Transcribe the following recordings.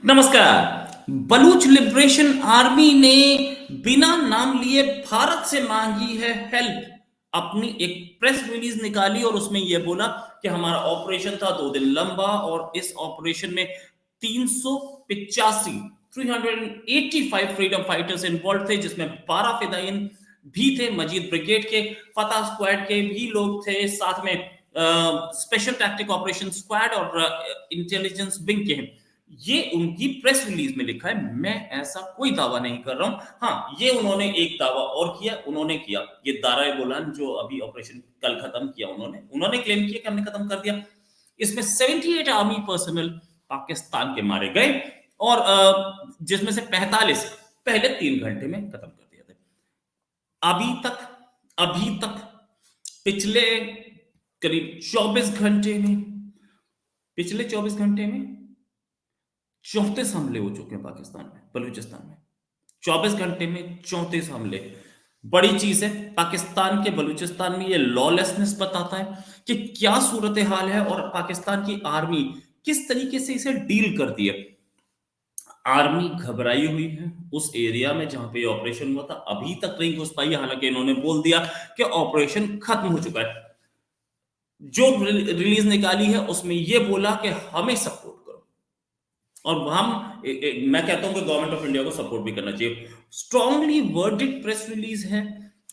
नमस्कार। Baloch liberation army ने बिना नाम लिए भारत से मांगी है हेल्प। अपनी एक प्रेस रिलीज निकाली और उसमें यह बोला कि हमारा ऑपरेशन था 2 दिन लंबा और इस ऑपरेशन में 385 385 फ्रीडम फाइटर्स इन्वॉल्व थे, जिसमें 12 फिदाइन भी थे, मजीद ब्रिगेड के, फतह स्क्वाड के भी लोग थे, साथ में स्पेशल टैक्टिक ऑपरेशन स्क्वाड और इंटेलिजेंस विंग के। ये उनकी प्रेस रिलीज में लिखा है। मैं ऐसा कोई दावा नहीं कर रहा हूं। हाँ, ये उन्होंने एक दावा और किया, उन्होंने किया ये दारा गोलान जो अभी ऑपरेशन कल खत्म किया, उन्होंने क्लेम किया कि हमने खत्म कर दिया। इसमें 78 आर्मी पर्सनल पाकिस्तान के मारे गए और जिसमें से 45 पहले 3 घंटे में खत्म कर दिया था। अभी तक पिछले करीब 24 घंटे में पिछले 24 घंटे में 34 हमले हो चुके हैं पाकिस्तान में, बलूचिस्तान में। 24 घंटे में 34 हमले बड़ी चीज है। पाकिस्तान के बलूचिस्तान में ये लॉलेसनेस बताता है कि क्या सूरत हाल है और पाकिस्तान की आर्मी किस तरीके से इसे डील करती है। आर्मी घबराई हुई है उस एरिया में जहां पे ऑपरेशन हुआ था, अभी तक नहीं घुस पाई, हालांकि इन्होंने बोल दिया कि ऑपरेशन खत्म हो चुका है। जो रिलीज निकाली है उसमें यह बोला कि हमें सपोर्ट करो, और मैं कहता हूं कि गवर्नमेंट ऑफ इंडिया को सपोर्ट भी करना चाहिए। स्ट्रांगली वर्डेड प्रेस रिलीज है।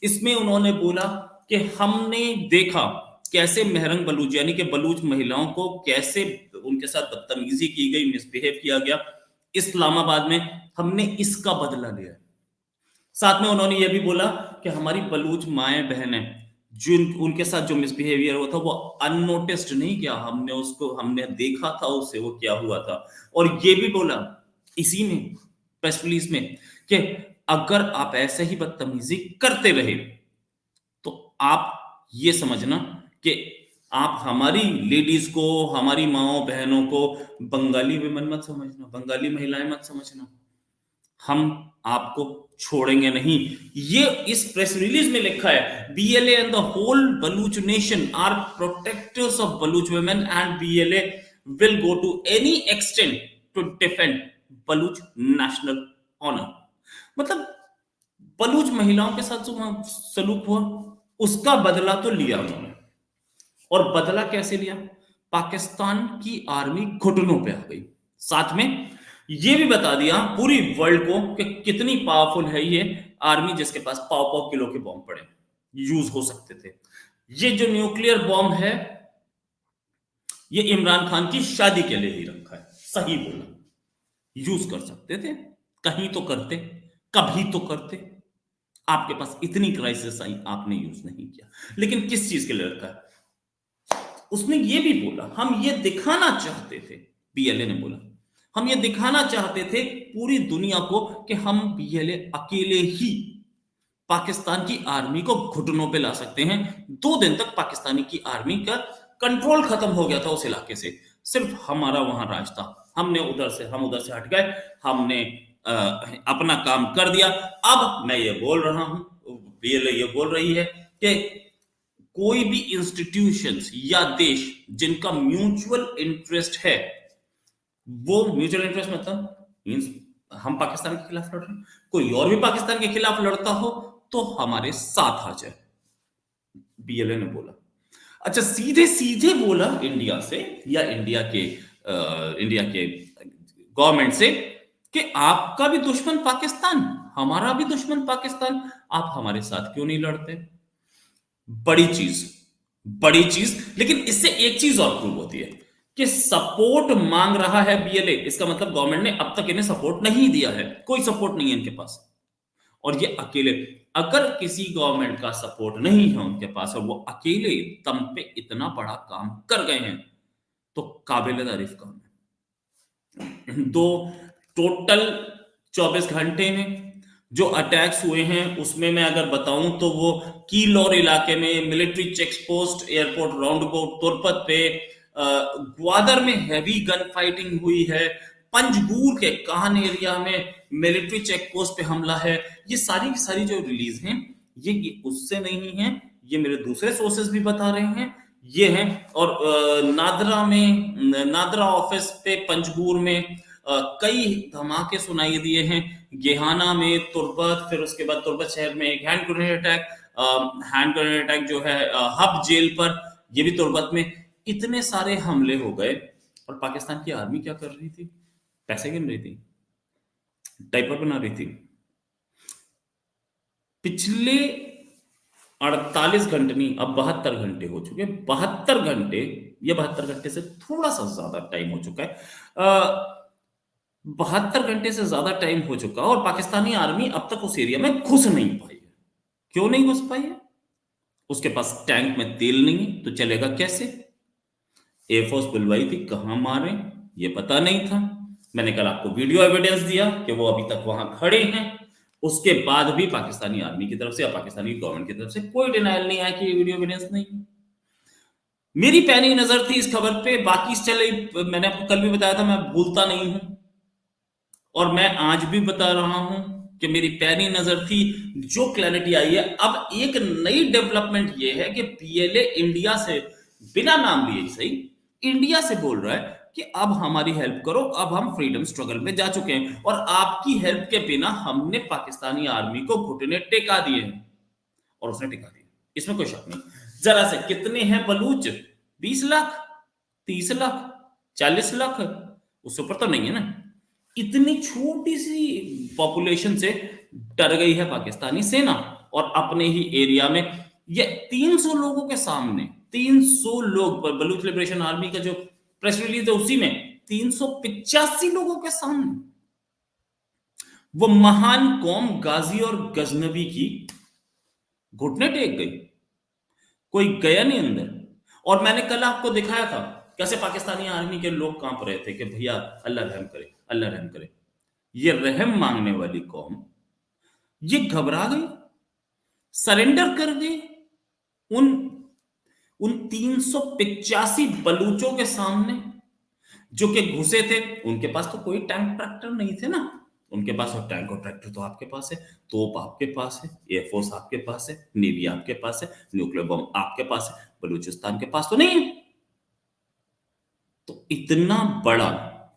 इसमें उन्होंने बोला कि हमने देखा कैसे मेहरंग बलूच यानी कि बलूच महिलाओं को कैसे उनके साथ बदतमीजी की गई, मिसबिहेव किया गया इस्लामाबाद में, हमने इसका बदला लिया। साथ में उन्होंने यह भी बोला कि हमारी बलूच माएं बहनें जिन उनके साथ जो मिसबिहेवियर हुआ था वो अननोटिस्ड नहीं किया, हमने देखा था उसे वो क्या हुआ था। और ये भी बोला इसी में प्रेस रिलीज में कि अगर आप ऐसे ही बदतमीजी करते रहे तो आप ये समझना कि आप हमारी लेडीज को, हमारी माओ बहनों को बंगाली विमन मत समझना, बंगाली महिलाएं मत समझना, हम आपको छोड़ेंगे नहीं। ये इस प्रेस रिलीज में लिखा है। BLA and the whole Baloch nation are protectors of Baloch women and BLA will go to any extent to defend Baloch national honour. मतलब बलूच महिलाओं के साथ जो सलूक हुआ उसका बदला तो लिया उन्होंने। और बदला कैसे लिया? पाकिस्तान की आर्मी घुटनों पे आ गई। साथ में ये भी बता दिया पूरी वर्ल्ड को कि कितनी पावरफुल है ये आर्मी, जिसके पास पाव पाव किलो के बॉम्ब पड़े यूज हो सकते थे। ये जो न्यूक्लियर बॉम्ब है ये इमरान खान की शादी के लिए ही रखा है। सही बोला, यूज कर सकते थे, कहीं तो करते, कभी तो करते। आपके पास इतनी क्राइसिस आई, आपने यूज नहीं किया। लेकिन किस चीज के लिए रखा है? उसने ये भी बोला हम ये दिखाना चाहते थे, बीएलए ने बोला हम ये दिखाना चाहते थे पूरी दुनिया को कि हम बीएलए अकेले ही पाकिस्तान की आर्मी को घुटनों पे ला सकते हैं। 2 दिन तक पाकिस्तानी की आर्मी का कंट्रोल खत्म हो गया था उस इलाके से, सिर्फ हमारा वहां राज था। हम उधर से हट गए, हमने अपना काम कर दिया। अब मैं ये बोल रहा हूं, बीएलए ये बोल रही है कि कोई भी इंस्टीट्यूशंस या देश जिनका म्यूचुअल इंटरेस्ट है, वो म्यूचुअल इंटरेस्ट मतलब मींस हम पाकिस्तान के खिलाफ लड़ रहे हैं, कोई और भी पाकिस्तान के खिलाफ लड़ता हो तो हमारे साथ आ जाए, बीएलए ने बोला। अच्छा, सीधे सीधे बोला इंडिया से या इंडिया के गवर्नमेंट से कि आपका भी दुश्मन पाकिस्तान, हमारा भी दुश्मन पाकिस्तान, आप हमारे साथ क्यों नहीं लड़ते? बड़ी चीज, बड़ी चीज। लेकिन इससे एक चीज और प्रूव होती है कि सपोर्ट मांग रहा है बीएलए, इसका मतलब गवर्नमेंट ने अब तक इन्हें सपोर्ट नहीं दिया है, कोई सपोर्ट नहीं है इनके पास। और ये अकेले, अगर किसी गवर्नमेंट का सपोर्ट नहीं है उनके पास और वो अकेले दम पे इतना बड़ा काम कर गए हैं तो काबिल तारीफ काम है। दो टोटल 24 घंटे में जो अटैक्स हुए हैं उसमें मैं अगर बताऊं तो वो कीलोर इलाके में, military check post, airport roundabout Turbat पे, ग्वादर में हैवी गन फाइटिंग हुई है, पंजगूर के कान एरिया में मिलिट्री चेक पोस्ट पे हमला है। ये सारी की सारी जो रिलीज हैं ये उससे नहीं है, ये मेरे दूसरे सोर्सेस भी बता रहे हैं ये हैं। और नादरा ऑफिस पे पंजगूर में कई धमाके सुनाई दिए हैं। गेहाना में तुर्बत, फिर उसके बाद तुर्बत शहर में एक हैंड ग्रेनेड अटैक जो है हब जेल पर, ये भी तुर्बत में। इतने सारे हमले हो गए और पाकिस्तान की आर्मी क्या कर रही थी? पैसे गिन रही थी, डायपर बना रही थी। पिछले 48 घंटे नहीं, अब 72 घंटे हो चुके। 72 घंटे, ये 72 घंटे से थोड़ा सा ज्यादा टाइम हो चुका है। 72 घंटे से ज्यादा टाइम हो चुका और पाकिस्तानी आर्मी अब तक उस एरिया में घुस नहीं पाई है। क्यों नहीं घुस पाई है? उसके पास टैंक में तेल नहीं है, तो चलेगा कैसे? एयरफोर्स बुलवाई थी, कहां मारे ये पता नहीं था। मैंने कल आपको वीडियो एविडेंस दिया कि वो अभी तक वहां खड़े हैं। उसके बाद भी पाकिस्तानी आर्मी की तरफ से या पाकिस्तानी गवर्नमेंट की तरफ से कोई डिनायल नहीं आया कि ये वीडियो एविडेंस नहीं है। मेरी पैनी नजर थी इस खबर पे, बाकी चले, मैंने आपको कल भी बताया था, मैं भूलता नहीं हूं और मैं आज भी बता रहा हूं कि मेरी पैनी नजर थी। जो क्लैरिटी आई है, अब एक नई डेवलपमेंट ये है कि पीएलए इंडिया से, बिना नाम लिए सही, इंडिया से बोल रहा है कि अब हमारी हेल्प करो, अब हम फ्रीडम स्ट्रगल में जा चुके हैं और आपकी हेल्प के बिना हमने पाकिस्तानी आर्मी को घुटने टेका दिए हैं। और उसने टिका दिया, इसमें कोई शक नहीं। जरा से कितने हैं बलूच? 20 लाख, 30 लाख, 40 लाख, उससे ऊपर तो नहीं है ना। इतनी छोटी सी पॉपुलेशन से डर गई है पाकिस्तानी सेना और अपने ही एरिया में ये 300 लोगों के सामने, 300 लोग, बलूच लिबरेशन आर्मी का जो प्रेस रिलीज है उसी में 385 लोगों के सामने वो महान कौम गाजी और गजनवी की घुटने टेक गई। कोई गया नहीं अंदर। और मैंने कल आपको दिखाया था कैसे पाकिस्तानी आर्मी के लोग कांप रहे थे कि भैया अल्लाह रहम करे, अल्लाह रहम करे। ये रहम मांगने वाली कौम ये घबरा गई, सरेंडर कर गई उन उन 385 बलूचों के सामने जो कि घुसे थे। उनके पास तो कोई टैंक ट्रैक्टर नहीं थे ना, उनके पास और टैंक और ट्रैक्टर तो आपके पास है, तोप आपके पास है, एयरफोर्स आपके पास है, नेवी आपके पास है, न्यूक्लियर बम आपके पास है, बलूचिस्तान के पास तो नहीं है। तो इतना बड़ा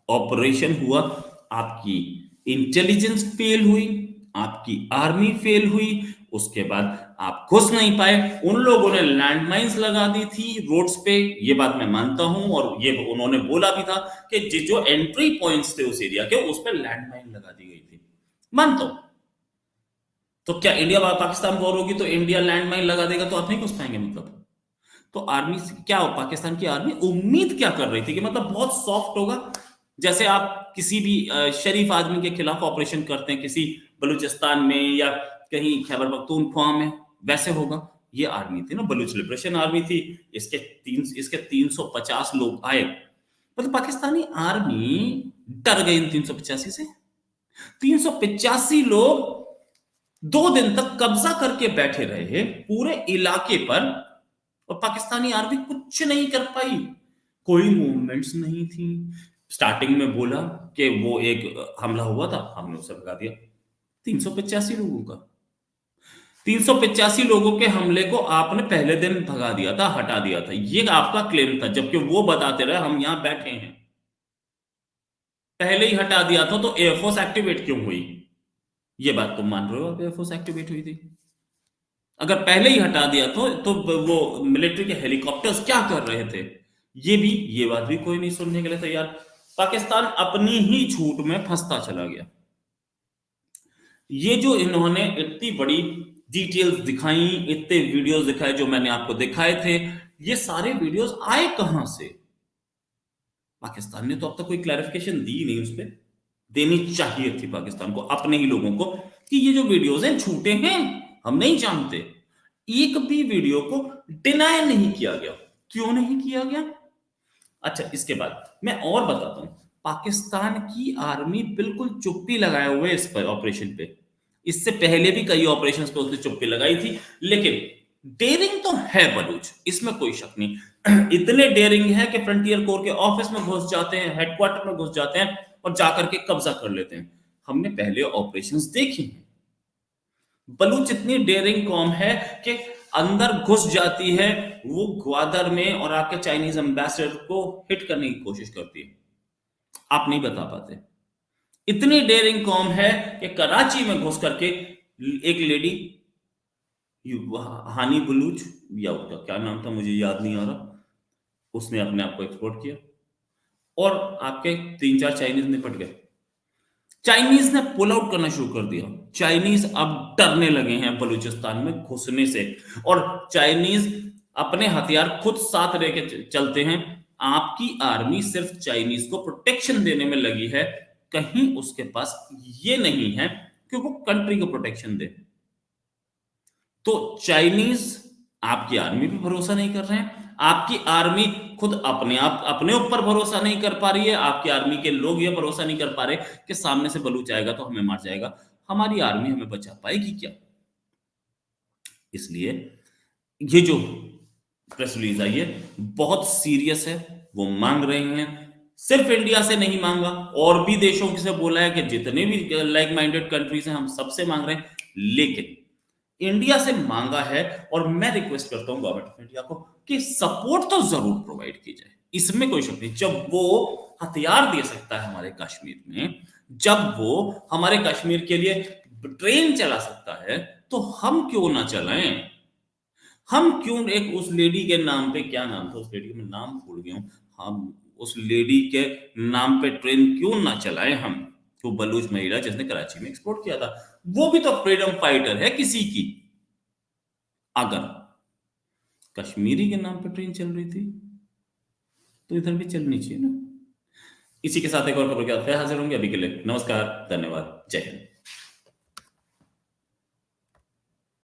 ऑपरेशन हुआ, आपकी इंटेलिजेंस फेल हुई, आपकी आर्मी फेल हुई, उसके बाद आप घुस नहीं पाए। उन लोगों ने लैंडमाइंस लगा दी थी रोड्स पे, ये बात मैं मानता हूं और ये उन्होंने बोला भी था कि जो एंट्री पॉइंट्स थे उस एरिया के, उस पर लैंडमाइन लगा दी गई थी, मानता हूं। तो क्या इंडिया पाकिस्तान वॉर होगी तो इंडिया लैंडमाइन लगा देगा तो आप नहीं घुस पाएंगे? मतलब तो आर्मी क्या हो, पाकिस्तान की आर्मी उम्मीद क्या कर रही थी कि मतलब बहुत सॉफ्ट होगा, जैसे आप किसी भी शरीफ आदमी के खिलाफ ऑपरेशन करते हैं किसी बलूचिस्तान में या कहीं खैबर पख्तूनख्वा में, वैसे होगा। ये आर्मी थी ना, बलूच लिबरेशन आर्मी थी। इसके 350 लोग आए, मतलब पाकिस्तानी आर्मी डर गई इन 385 से। 385 लोग 2 दिन तक कब्जा करके बैठे रहे पूरे इलाके पर और पाकिस्तानी आर्मी कुछ नहीं कर पाई, कोई मूवमेंट्स नहीं थी। स्टार्टिंग में बोला कि वो एक हमला हुआ था, हमने उसे भगा दिया। 385 लोगों का, 385 लोगों के हमले को आपने पहले दिन भगा दिया था, हटा दिया था, ये आपका क्लेम था, जबकि वो बताते रहे हम यहां बैठे हैं। पहले ही हटा दिया था तो एयरफोर्स एक्टिवेट क्यों हुई? ये बात तुम मान रहे हो अब एयरफोर्स एक्टिवेट हुई थी? अगर पहले ही हटा दिया तो वो मिलिट्री के हेलीकॉप्टर्स क्या कर रहे थे? ये बात भी कोई नहीं सुनने के लिए तैयार। पाकिस्तान अपनी ही झूठ में फंसता चला गया। ये जो इन्होंने इतनी बड़ी डिटेल्स दिखाई, इतने वीडियोस दिखाए जो मैंने आपको दिखाए थे, ये सारे वीडियोस आए कहां से? पाकिस्तान ने तो अब तक कोई क्लैरिफिकेशन दी नहीं, उस पर देनी चाहिए थी पाकिस्तान को, अपने ही लोगों को, कि ये जो वीडियोस हैं झूठे हैं, हम नहीं जानते। एक भी वीडियो को डिनाई नहीं किया गया। क्यों नहीं किया गया? अच्छा, इसके बाद मैं और बताता हूं। पाकिस्तान की आर्मी बिल्कुल चुप्पी लगाए हुए इस पर ऑपरेशन पे। इससे पहले भी कई ऑपरेशंस पे उसने चुप्पी लगाई थी, लेकिन डेयरिंग तो है बलूच, इसमें कोई शक नहीं। इतने डेयरिंग है कि फ्रंटियर कोर के ऑफिस में घुस जाते हैं, हेडक्वार्टर में घुस जाते हैं और जाकर के कब्जा कर लेते हैं। हमने पहले ऑपरेशंस देखी हैं। बलूच इतनी डेयरिंग कौम है कि अंदर घुस जाती है, वो ग्वादर में और आपके चाइनीज एम्बेसडर को हिट करने की कोशिश करती है। आप नहीं बता पाते, इतनी डेयरिंग कौम है कि कराची में घुस करके एक लेडी, हानी बलूच, या उसका क्या नाम था मुझे याद नहीं आ रहा, उसने अपने आप को एक्सपोर्ट किया और आपके तीन चार चाइनीज निपट गए। चाइनीज ने पुल आउट करना शुरू कर दिया। चाइनीज अब डरने लगे हैं बलूचिस्तान में घुसने से, और चाइनीज अपने हथियार खुद साथ लेके चलते हैं। आपकी आर्मी सिर्फ चाइनीज को प्रोटेक्शन देने में लगी है, कहीं उसके पास ये नहीं है कि वो कंट्री को प्रोटेक्शन दे। तो चाइनीज आपकी आर्मी पे भरोसा नहीं कर रहे हैं, आपकी आर्मी खुद अपने ऊपर भरोसा नहीं कर पा रही है, आपकी आर्मी के लोग ये भरोसा नहीं कर पा रहे कि सामने से बलूच आएगा तो हमें मार जाएगा, हमारी आर्मी हमें बचा पाएगी क्या। इसलिए ये जो प्रेस रिलीज आई है बहुत सीरियस है। वो मांग रहे हैं, सिर्फ इंडिया से नहीं मांगा, और भी देशों से बोला है कि जितने भी लाइक माइंडेड कंट्रीज हैं हम सबसे मांग रहे हैं, लेकिन इंडिया से मांगा है। और मैं रिक्वेस्ट करता हूं गवर्नमेंट ऑफ इंडिया को कि सपोर्ट तो जरूर प्रोवाइड की जाए, इसमें कोई शक नहीं। जब वो हथियार दे सकता है हमारे कश्मीर में, जब वो हमारे कश्मीर के लिए ट्रेन चला सकता है, तो हम क्यों ना चलाएं। हम क्यों एक उस लेडी के नाम पे, क्या नाम था उस लेडी का, मैं नाम भूल गया हूं, हम उस लेडी के नाम पे ट्रेन क्यों ना चलाएं हम। वो बलूच महिला जिसने कराची में एक्सपोर्ट किया था, वो भी तो फ्रीडम फाइटर है किसी की। अगर कश्मीरी के नाम पे ट्रेन चल रही थी तो इधर भी चलनी चाहिए ना। इसी के साथ एक और खबर के साथ फिर हाजिर होंगे। अभी के लिए नमस्कार, धन्यवाद, जय हिंद।